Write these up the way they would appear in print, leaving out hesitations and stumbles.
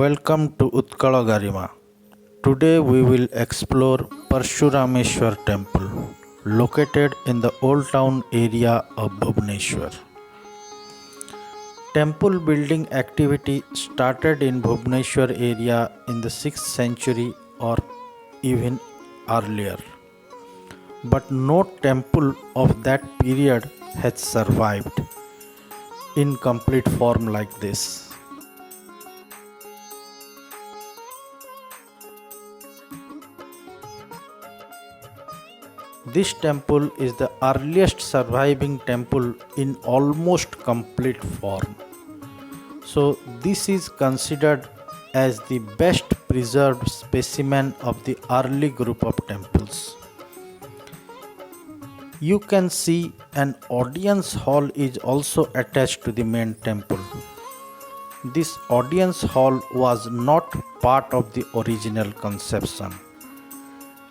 Welcome to Utkala Garima. Today we will explore Parshurameshwar Temple, located in the Old Town area of Bhubaneswar. Temple building activity started in Bhubaneswar area in the 6th century or even earlier. But no temple of that period has survived in complete form like this. This temple is the earliest surviving temple in almost complete form. So, this is considered as the best preserved specimen of the early group of temples. You can see an audience hall is also attached to the main temple. This audience hall was not part of the original conception.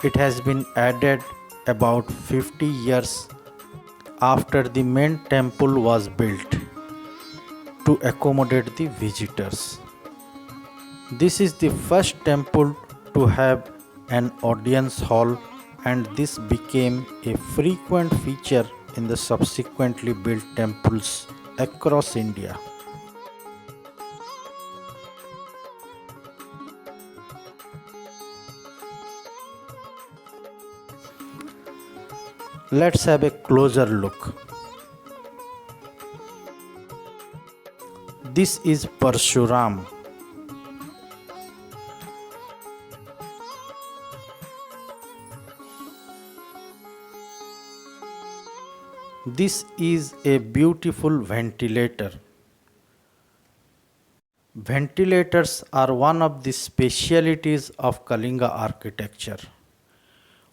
It has been added about 50 years after the main temple was built to accommodate the visitors. This is the first temple to have an audience hall, and this became a frequent feature in the subsequently built temples across India. Let's have a closer look. This is Parshuram. This is a beautiful ventilator. Ventilators are one of the specialities of Kalinga architecture.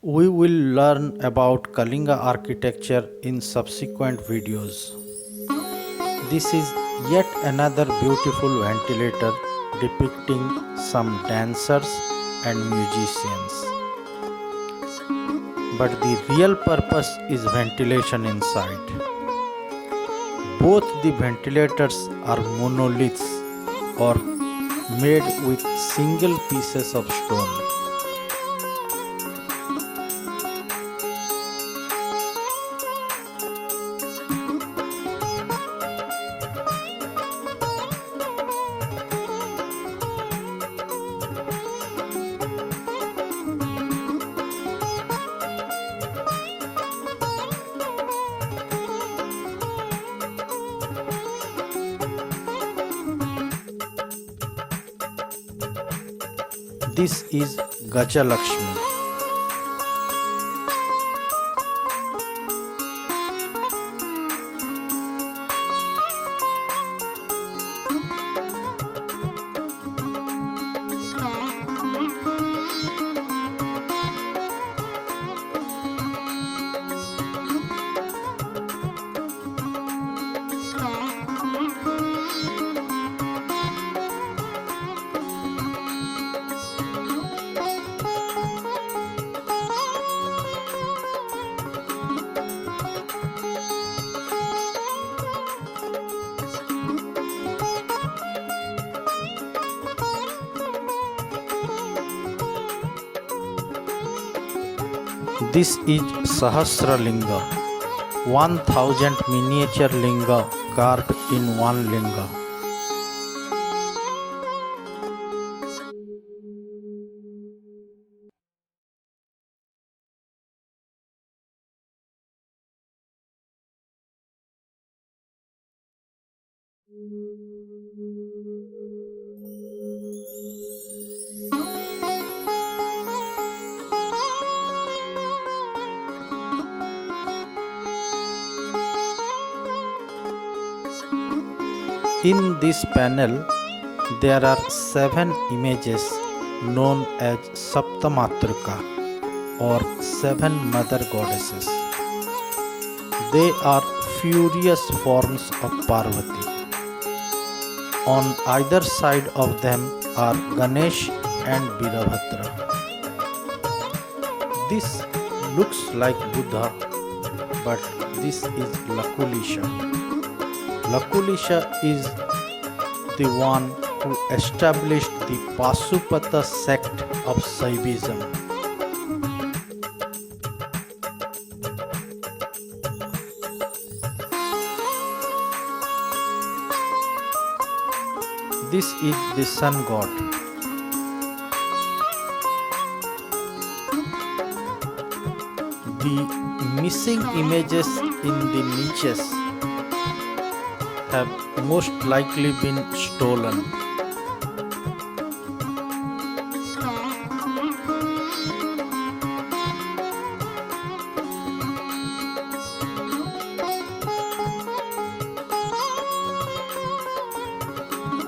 We will learn about Kalinga architecture in subsequent videos. This is yet another beautiful ventilator depicting some dancers and musicians. But the real purpose is ventilation inside. Both the ventilators are monoliths or made with single pieces of stone. This is Gajalakshmi. This is Sahasralinga, 1000 miniature linga carved in one linga. In this panel, there are 7 images known as Saptamatrika or 7 mother goddesses. They are furious forms of Parvati. On either side of them are Ganesh and Virabhadra. This looks like Buddha, but this is Lakulisha. Lakulisha is the one who established the Pasupata sect of Shaivism. This is the sun god. The missing images in the niches have most likely been stolen.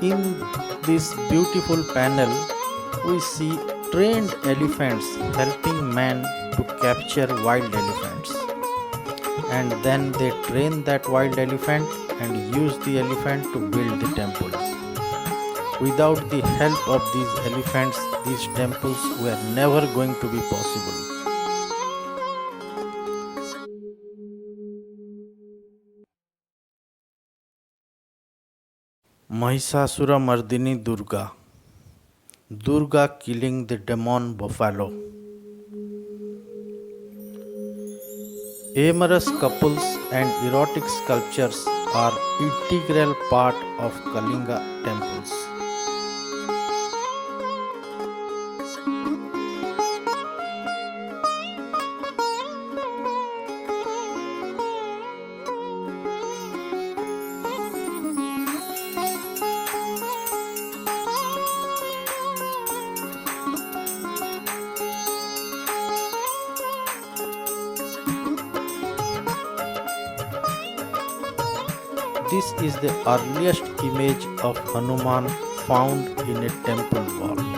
In this beautiful panel, we see trained elephants helping man to capture wild elephants. And then they train that wild elephant and use the elephant to build the temple. Without the help of these elephants, these temples were never going to be possible. Mahishasura Mardini Durga. Durga killing the demon buffalo. Amorous couples and erotic sculptures are integral part of Kalinga temples. This is the earliest image of Hanuman found in a temple wall.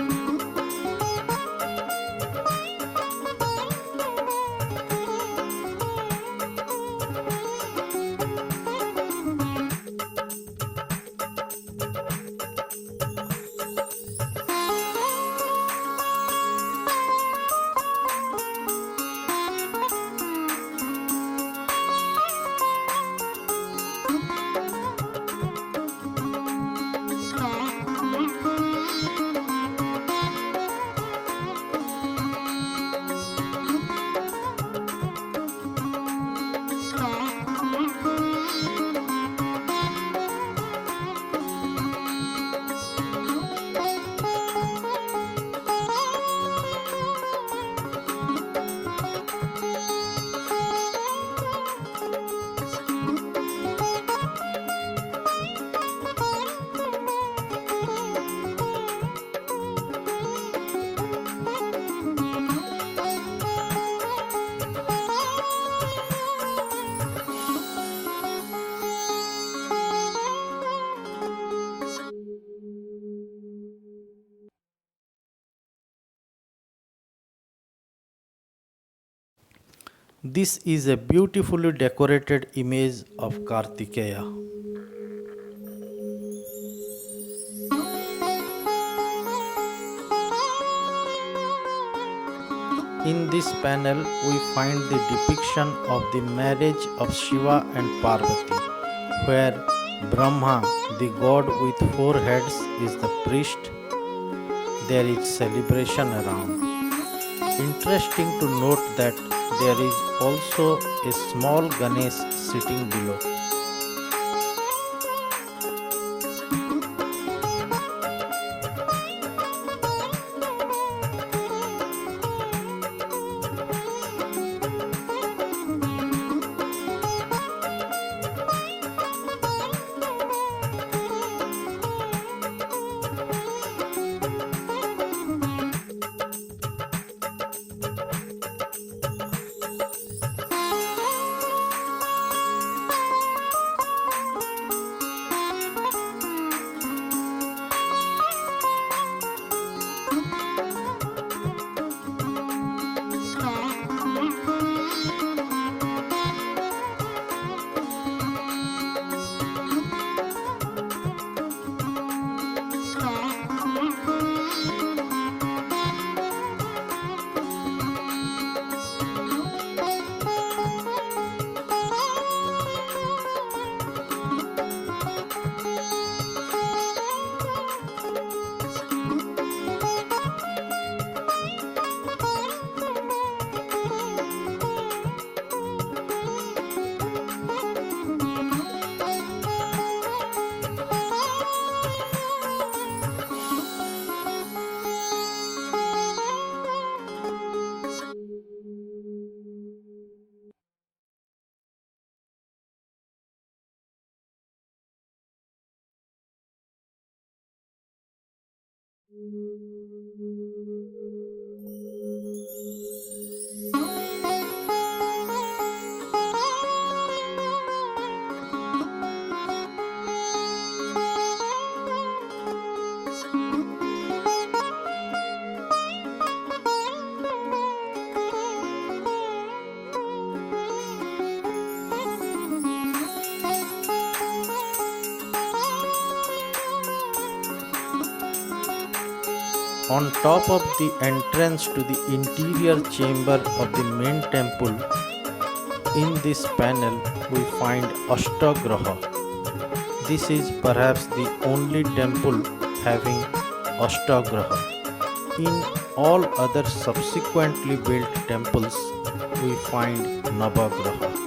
This is a beautifully decorated image of Kartikeya. In this panel, we find the depiction of the marriage of Shiva and Parvati, where Brahma, the god with 4 heads, is the priest. There is celebration around. Interesting to note that there is also a small Ganesh sitting below. On top of the entrance to the interior chamber of the main temple, in this panel we find Ashtagraha. This is perhaps the only temple having Ashtagraha. In all other subsequently built temples, we find Navagraha.